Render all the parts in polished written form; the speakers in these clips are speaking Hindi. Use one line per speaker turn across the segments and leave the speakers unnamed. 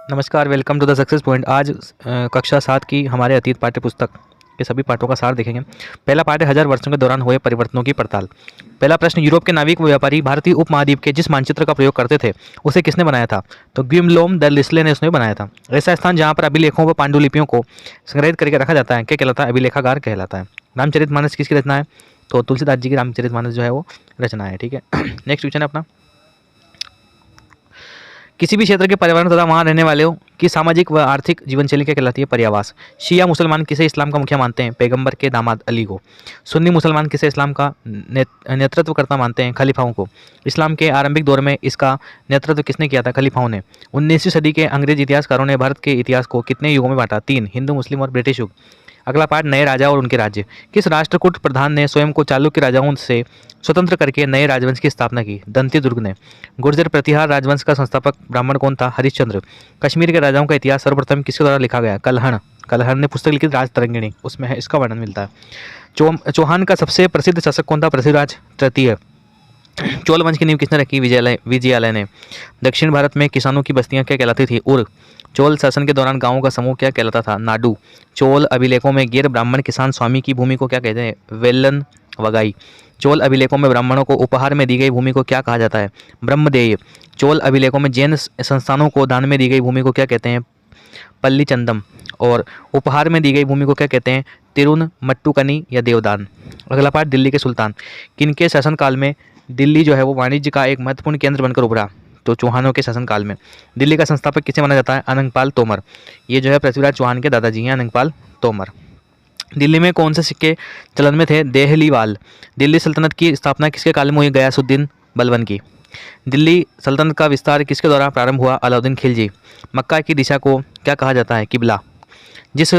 नमस्कार, welcome to the success point. आज कक्षा 7 की हमारे अतीत पाठ्य पुस्तक के सभी पाठों का सार देखेंगे। पहला पाठ है 1000 वर्षों के दौरान हुए परिवर्तनों की पड़ताल। पहला प्रश्न, यूरोप के नाविक व व्यापारी भारतीय उपमहाद्वीप के जिस मानचित्र का प्रयोग करते थे उसे किसने बनाया था? तो ग्विमलोम द लिस्ले ने उसने बनाया था। ऐसा स्थान जहाँ पर अभिलेखों व पांडुलिपियों को संग्रहित करके रखा जाता है क्या कहलाता है? अभिलेखागार कहलाता है। रामचरितमानस किसकी रचना है? तो तुलसीदास जी की रामचरितमानस जो है वो रचना है। ठीक है। नेक्स्ट क्वेश्चन है अपना, किसी भी क्षेत्र के पर्यावरण तथा वहाँ रहने वालों की सामाजिक व आर्थिक जीवन शैली क्या कहलाती है? पर्यावास। शिया मुसलमान किसे इस्लाम का मुखिया मानते हैं? पैगंबर के दामाद अली को। सुन्नी मुसलमान किसे इस्लाम का नेतृत्व करता मानते हैं? खलीफाओं को। इस्लाम के आरंभिक दौर में इसका नेतृत्व किसने किया था? खलीफाओं ने। 19वीं सदी के अंग्रेज इतिहासकारों ने भारत के इतिहास को कितने युगों में बांटा? 3, हिंदू, मुस्लिम और ब्रिटिश युग। अगला पार्ट, नए राजा और उनके राज्य। किस राष्ट्रकूट प्रधान ने स्वयं को चालुक्य राजाओं से स्वतंत्र करके नए राजवंश की स्थापना की? दंतीदुर्ग ने। गुर्जर प्रतिहार राजवंश का संस्थापक ब्राह्मण कौन था? हरिश्चंद्र। कश्मीर के राजाओं का इतिहास सर्वप्रथम किसके द्वारा लिखा गया? कल्हण। कल्हण ने पुस्तक लिखी राजतरंगिणी, उसमें है इसका वर्णन मिलता है। चौहान का सबसे प्रसिद्ध शासक कौन था? पृथ्वीराज तृतीय। चोल वंश की नींव किसने रखी? विजयालय ने। दक्षिण भारत में किसानों की बस्तियां क्या कहलाती थी? उर। चोल शासन के दौरान गांवों का समूह क्या कहलाता था? नाडु। चोल अभिलेखों में गैर ब्राह्मण किसान स्वामी की भूमि को क्या कहते हैं? वेलन वगाई। चोल अभिलेखों में ब्राह्मणों को उपहार में दी गई भूमि को क्या कहा जाता है? ब्रह्मदेय। चोल अभिलेखों में जैन संस्थानों को दान में दी गई भूमि को क्या कहते हैं? पल्लीचंदम। और उपहार में दी गई भूमि को क्या कहते हैं? तिरुन मट्टुकनी या देवदान। अगला पार्ट, दिल्ली के सुल्तान। किनके शासनकाल में दिल्ली जो है वो वाणिज्य का एक महत्वपूर्ण केंद्र बनकर उभरा? तो चौहानों के शासनकाल में। दिल्ली का संस्थापक किसे माना जाता है? अनंगपाल तोमर। ये जो है पृथ्वीराज चौहान के दादाजी हैं, अनंगपाल तोमर। दिल्ली में कौन से सिक्के चलन में थे? देहलीवाल। दिल्ली सल्तनत की स्थापना किसके काल में हुई? गयासुद्दीन बलबन की। दिल्ली सल्तनत का विस्तार किसके द्वारा प्रारंभ हुआ? अलाउद्दीन खिलजी। मक्का की दिशा को क्या कहा जाता है? किबला। जिस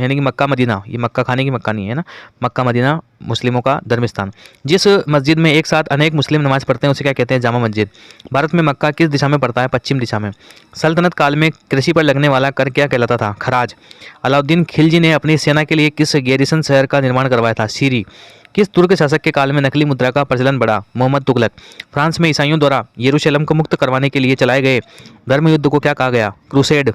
यानी कि मक्का मदीना, ये मक्का खाने की मक्का नहीं है ना, मक्का मदीना मुस्लिमों का धर्मस्थान। जिस मस्जिद में एक साथ अनेक मुस्लिम नमाज पढ़ते हैं उसे क्या कहते हैं? जामा मस्जिद। भारत में मक्का किस दिशा में पड़ता है? पश्चिम दिशा में। सल्तनत काल में कृषि पर लगने वाला कर क्या कहलाता था? खराज। अलाउद्दीन खिलजी ने अपनी सेना के लिए किस गैरिसन शहर का निर्माण करवाया था? सीरी। किस तुर्क शासक के काल में नकली मुद्रा का प्रचलन बढ़ा? मोहम्मद तुगलक। फ्रांस में ईसाइयों द्वारा यरूशलेम को मुक्त करवाने के लिए चलाए गए धर्म युद्ध को क्या कहा गया? क्रूसेड।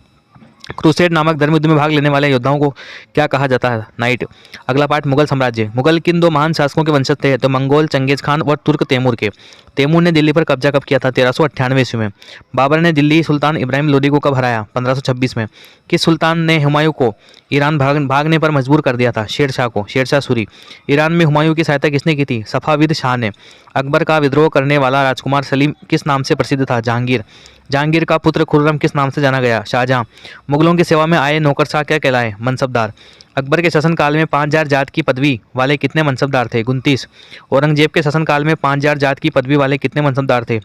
क्रूसेड नामक धर्म युद्ध में भाग लेने वाले योद्धाओं को क्या कहा जाता है? नाइट। अगला पार्ट, मुगल साम्राज्य। मुगल किन दो महान शासकों के वंशज थे? तो मंगोल चंगेज खान और तुर्क तैमूर के। तैमूर ने दिल्ली पर कब्जा कब किया था? 1398 ईस्वी में। बाबर ने दिल्ली सुल्तान इब्राहिम लोदी को कब हराया? 1526 में। किस सुल्तान ने हुमायूं को ईरान भागने पर मजबूर कर दिया था? शेरशाह को। शेरशाह सूरी। ईरान में हुमायूं की सहायता किसने की थी? सफाविद शाह ने। अकबर का विद्रोह करने वाला राजकुमार सलीम किस नाम से प्रसिद्ध था? जहांगीर। जहांगीर का पुत्र खुर्रम किस नाम से जाना गया? शाहजहां। मुगलों की सेवा में आए नौकरशाह क्या कहलाए? मनसबदार। अकबर के शासनकाल में 5000 जात की पदवी वाले कितने मनसबदार थे? 29। औरंगजेब के शासनकाल में 5000 जात की पदवी वाले कितने मनसबदार थे?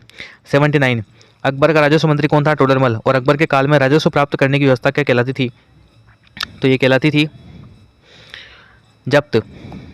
79। अकबर का राजस्व मंत्री कौन था? टोडरमल। और अकबर के काल में राजस्व प्राप्त करने की व्यवस्था क्या कहलाती थी? तो ये कहलाती थी जब्त।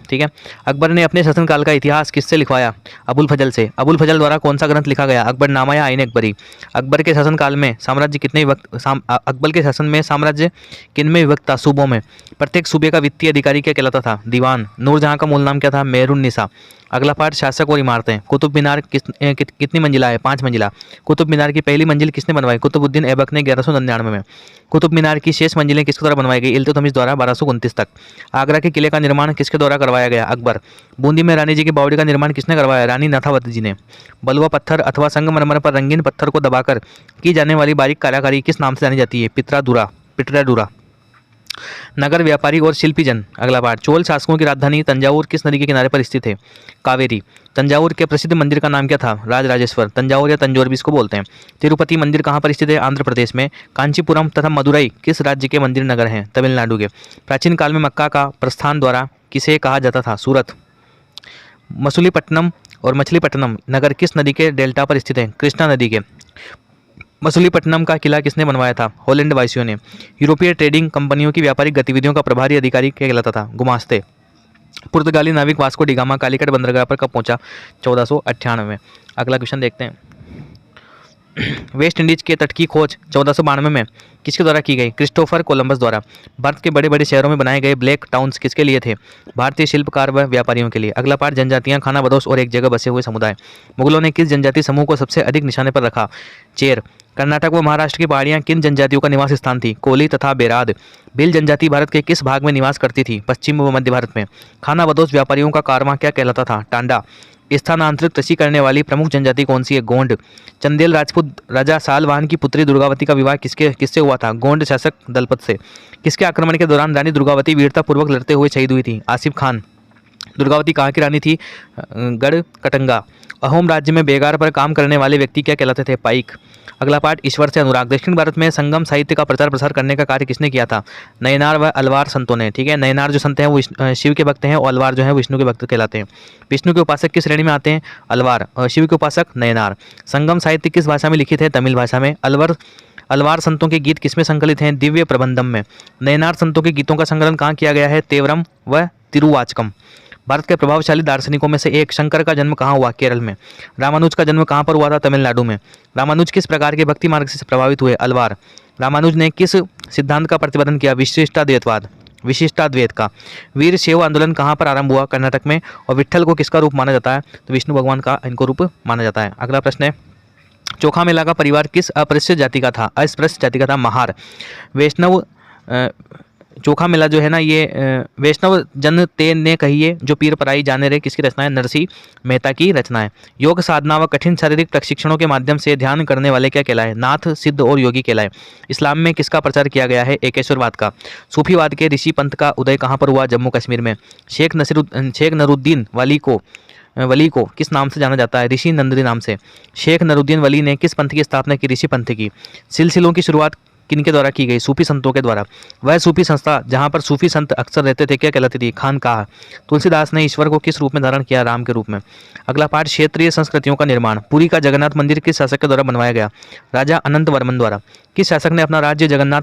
ठीक है। अकबर ने अपने शासनकाल का इतिहास किससे लिखवाया? अबुल फजल से। अबुल फजल द्वारा कौन सा ग्रंथ लिखा गया? अकबरनामा या आईन अकबरी। अकबर के शासनकाल में साम्राज्य कितने अकबर के शासन में साम्राज्य किन में विभक्त था? सूबों में। प्रत्येक सूबे का वित्तीय अधिकारी क्या कहलाता था? दीवान। नूरजहां का मूल नाम क्या था? मेहरुन्निसा। अगला पार्ट, शासक और इमारतें। कुतुब मीनार कितनी मंजिला है? 5 मंजिला। कुतुब मीनार की पहली मंजिल किसने बनवाई? कुतुबुद्दीन ऐबक ने 1199 में। कुतुब मीनार की शेष मंजिलें किसके द्वारा बनवाई गई? इल्तुतमिश द्वारा 1229 तक। आगरा के किले का निर्माण किसके द्वारा करवाया गया? अकबर। बूंदी में रानी जी की बावड़ी का निर्माण किसने करवाया? रानी नाथावती जी ने। बलुआ पत्थर अथवा संगमरमर पर रंगीन पत्थर को दबाकर की जाने वाली बारीक कलाकारी किस नाम से जानी जाती है? पिटराडूरा। नगर व्यापारी और शिल्पी जन। अगला पार्ट, चोल शासकों की राजधानी तंजावुर किस नदी के किनारे पर स्थित है? कावेरी। तंजावुर के प्रसिद्ध मंदिर का नाम क्या था? राजराजेश्वर। तंजावुर या तंजौर भी इसको बोलते हैं। तिरुपति मंदिर कहाँ पर स्थित है? आंध्र प्रदेश में। कांचीपुरम तथा मदुरई किस राज्य के मंदिर नगर हैं? तमिलनाडु के। प्राचीन काल में मक्का का प्रस्थान द्वारा किसे कहा जाता था? सूरत। मसूलीपट्टनम और मछलीपट्टनम नगर किस नदी के डेल्टा पर स्थित है? कृष्णा नदी के। मसूलीपट्टनम का किला किसने बनवाया था? हॉलैंड वासियों ने। यूरोपीय ट्रेडिंग कंपनियों की व्यापारिक गतिविधियों का प्रभारी अधिकारी क्या कहलाता था? गुमास्ते। पुर्तगाली नाविक वास्को डिगामा कालीकट बंदरगाह पर कब पहुंचा? 1498 में। अगला क्वेश्चन देखते हैं। वेस्ट इंडीज के तट की खोज 1492 में किसके द्वारा की गई? क्रिस्टोफर कोलंबस द्वारा। भारत के बड़े बड़े शहरों में बनाए गए ब्लैक टाउन्स किसके लिए थे? भारतीय शिल्पकार व व्यापारियों के लिए। अगला पाठ, जनजातियां, खाना बदोश और एक जगह बसे हुए समुदाय। मुगलों ने किस जनजाति समूह को सबसे अधिक निशाने पर रखा? चेर। कर्नाटक व महाराष्ट्र की पहाड़ियां किन जनजातियों का निवास स्थान थी? कोली तथा बेराद। भील जनजाति भारत के किस भाग में निवास करती थी? पश्चिम व मध्य भारत में। खाना बदोश व्यापारियों का कारवां क्या कहलाता था? टांडा। स्थानांतरित कृषि करने वाली प्रमुख जनजाति कौन सी है? गोंड। चंदेल राजपूत राजा सालवाहन की पुत्री दुर्गावती का विवाह किससे हुआ था? गोंड शासक दलपत से। किसके आक्रमण के दौरान रानी दुर्गावती वीरतापूर्वक लड़ते हुए शहीद हुई थी? आसिफ खान। दुर्गावती कहाँ की रानी थी? गढ़ कटंगा। अहोम राज्य में बेगार पर काम करने वाले व्यक्ति क्या कहलाते थे? पाइक। अगला पाठ, ईश्वर से अनुराग। दक्षिण भारत में संगम साहित्य का प्रचार प्रसार करने का कार्य किसने किया था? नयनार व अलवार संतों ने। ठीक है, नयनार जो संत हैं वो शिव के भक्त हैं और अलवार जो है विष्णु के भक्त कहलाते हैं। विष्णु के उपासक किस श्रेणी में आते हैं? अलवार। और शिव के उपासक नयनार। संगम साहित्य किस भाषा में लिखित है? तमिल भाषा में। अलवार संतों के गीत किसमें संकलित हैं? दिव्य प्रबंधम में। नयनार संतों के गीतों का संकलन कहाँ किया गया है? तेवरम व तिरुवाचकम। भारत के प्रभावशाली दार्शनिकों में से एक, शंकर का जन्म कहाँ हुआ? केरल में। रामानुज का जन्म कहाँ पर हुआ था? तमिलनाडु में। रामानुज किस प्रकार के भक्ति मार्ग से प्रभावित हुए? अलवार। रामानुज ने किस सिद्धांत का प्रतिपादन किया? विशिष्टाद्वैत का। वीर शैव आंदोलन कहाँ पर आरंभ हुआ? कर्नाटक में। और विट्ठल को किसका रूप माना जाता है? तो विष्णु भगवान का इनको रूप माना जाता है। अगला प्रश्न है, चोखा मेला का परिवार किस अस्पृश्य जाति का था? अस्पृश्य जाति का था महार। वैष्णव चोखा मेला जो है ना ये वैष्णव जन ते ने कहिए जो पीर पराई जाने रे किसकी रचना है? नरसिंह मेहता की रचना है। योग साधना व कठिन शारीरिक प्रशिक्षणों के माध्यम से ध्यान करने वाले क्या कहलाए? नाथ, सिद्ध और योगी कहलाए। इस्लाम में किसका प्रचार किया गया है? एकेश्वरवाद का। सूफीवाद के ऋषि पंथ का उदय कहाँ पर हुआ? जम्मू कश्मीर में। शेख नरूद्दीन वली को किस नाम से जाना जाता है? ऋषि नंदरी नाम से। शेख नरूद्दीन वली ने किस पंथ की स्थापना की? ऋषि पंथ की। सिलसिलों की शुरुआत किनके द्वारा की गई? सूफी संतों के द्वारा। वह सूफी संस्था जहाँ पर सूफी संत अक्सर रहते थे क्या कहलाती थी? खानकाह। तुलसीदास ने ईश्वर को किस रूप में धारण किया? राम के रूप में। अगला पाठ, क्षेत्रीय संस्कृतियों का निर्माण। पुरी का जगन्नाथ मंदिर किस शासक के द्वारा बनवाया गया? राजा अनंत वर्मन द्वारा। किस शासक ने अपना राज्य जगन्नाथ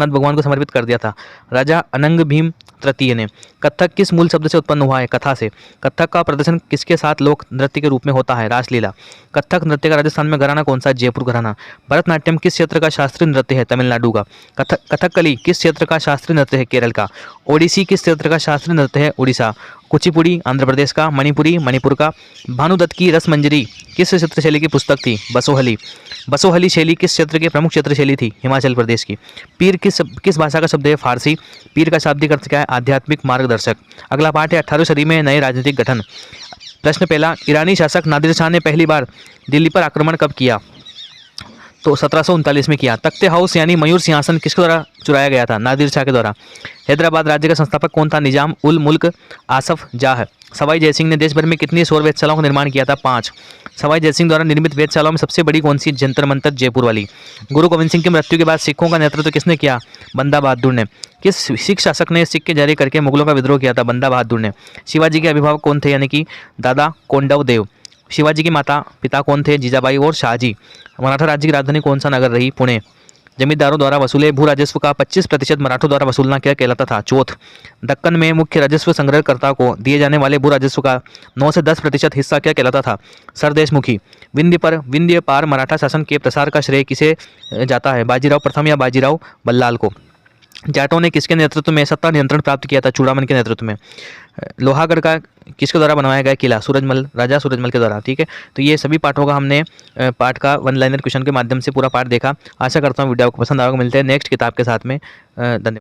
भगवान को समर्पित कर दिया था? राजा अनंग भीम तृतीय ने। कथक किस मूल शब्द से उत्पन्न हुआ है? कथा से। कथक का प्रदर्शन किसके साथ लोक नृत्य के रूप में होता है? रासलीला। कथक नृत्य का राजस्थान में घराना कौन सा? जयपुर घराना। भरतनाट्यम किस क्षेत्र का शास्त्रीय नृत्य है? तमिलनाडु का। कथकली किस क्षेत्र का शास्त्रीय नृत्य है? केरल का। ओडिसी किस क्षेत्र का शास्त्रीय नृत्य है? उड़ीसा। कुचिपुड़ी आंध्र प्रदेश का। मणिपुरी मणिपुर का। भानुदत्त की रसमंजरी किस क्षेत्र शैली की पुस्तक थी? बसोहली शैली किस क्षेत्र की प्रमुख क्षेत्र शैली थी? हिमाचल प्रदेश की। पीर किस भाषा का शब्द है? फारसी। पीर का शाब्दिक अर्थ क्या है? आध्यात्मिक मार्गदर्शक। अगला पाठ है, 18वीं सदी में नए राजनीतिक गठन। प्रश्न पहला, ईरानी शासक नादिर शाह ने पहली बार दिल्ली पर आक्रमण कब किया? तो 1739 में किया। तख्ते हाउस यानी मयूर सिंहासन किसके द्वारा चुराया गया था? नादिर शाह के द्वारा। हैदराबाद राज्य का संस्थापक कौन था? निजाम उल मुल्क आसफ जाह। सवाई जयसिंह ने देश भर में कितनी सौर वेधशालाओं का निर्माण किया था? 5। सवाई जयसिंह द्वारा निर्मित वेधशालाओं में सबसे बड़ी कौन सी? जंतर मंतर जयपुर वाली। गुरु गोविंद सिंह की मृत्यु के बाद सिखों का नेतृत्व किसने किया? बंदा बहादुर ने। किस सिख शासक ने सिक्के जारी करके मुगलों का विद्रोह किया था? बंदा बहादुर ने। शिवाजी के अभिभावक कौन थे? यानी कि दादा कोंडव देव। शिवाजी के माता पिता कौन थे? जीजाबाई और शाहजी। मराठा राज्य की राजधानी कौन सा नगर रही? पुणे। जमींदारों द्वारा वसूले भू राजस्व का 25% मराठों द्वारा वसूलना क्या कहलाता था? चौथ। दक्कन में मुख्य राजस्व संग्रहकर्ता को दिए जाने वाले भू राजस्व का 9 से 10% हिस्सा क्या कहलाता था? सरदेशमुखी। विंध्य पार मराठा शासन के प्रसार का श्रेय किसे जाता है? बाजीराव प्रथम या बाजीराव बल्लाल को। जाटों ने किसके नेतृत्व में सत्ता नियंत्रण प्राप्त किया था? चूड़ामन के नेतृत्व में। लोहागढ़ का किसके द्वारा बनवाया गया किला? राजा सूरजमल के द्वारा। ठीक है, तो ये सभी पाठों का हमने पाठ का वन लाइनर क्वेश्चन के माध्यम से पूरा पाठ देखा। आशा करता हूँ वीडियो को पसंद आएगा। मिलते हैं नेक्स्ट किताब के साथ में। धन्यवाद।